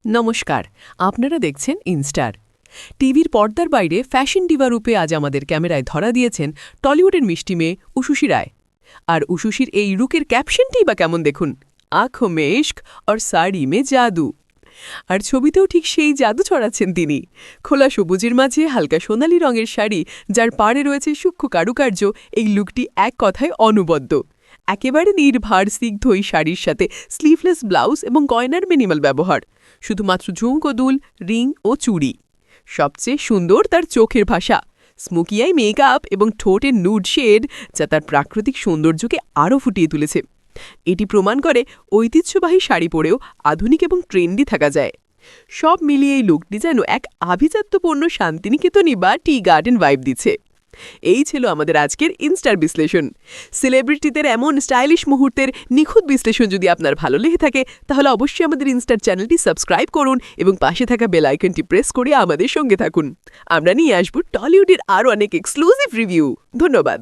নমস্কার, আপনারা দেখছেন ইনস্টার। টিভির পর্দার বাইরে ফ্যাশন ডিভা রূপে আজ আমাদের ক্যামেরায় ধরা দিয়েছেন টলিউডের মিষ্টি মেয়ে উষুশী রায়। আর উষুশীর এই রুকের ক্যাপশনটিই বা কেমন দেখুন, আঁখো মে ইশক আর শাড়ি মে জাদু। আর ছবিতেও ঠিক সেই জাদু ছড়াচ্ছেন তিনি। খোলা সবুজের মাঝে হালকা সোনালি রঙের শাড়ি, যার পাড়ে রয়েছে সূক্ষ্ম কারুকার্য, এই লুকটি এক কথায় অনবদ্য। একেবারে নির্ভার স্নিগ্ধ এই শাড়ির সাথে স্লিভলেস ব্লাউজ এবং গয়নার মিনিমাল ব্যবহার, শুধুমাত্র ঝুমকো দুল, রিং ও চুড়ি। সবচেয়ে সুন্দর তার চোখের ভাষা, স্মোকি আই মেকআপ এবং ঠোঁটের নুড শেড, যা তার প্রাকৃতিক সৌন্দর্যকে আরও ফুটিয়ে তুলেছে। এটি প্রমাণ করে ঐতিহ্যবাহী শাড়ি পরেও আধুনিক এবং ট্রেন্ডি থাকা যায়। সব মিলিয়ে এই লুকটি যেন এক আভিজাত্যপূর্ণ শান্তিনিকেতনই বা টি গার্ডেন ভাইব দিচ্ছে। এই ছিল আমাদের আজকের ইনস্টার বিশ্লেষণ। সেলিব্রিটিদের এমন স্টাইলিশ মুহূর্তের নিখুঁত বিশ্লেষণ যদি আপনার ভালো লেগে থাকে, তাহলে অবশ্যই আমাদের ইনস্টার চ্যানেলটি সাবস্ক্রাইব করুন এবং পাশে থাকা বেল আইকনটি প্রেস করে আমাদের সঙ্গে থাকুন। আমরা নিয়ে আসব টলিউডের আরও অনেক এক্সক্লুসিভ রিভিউ। ধন্যবাদ।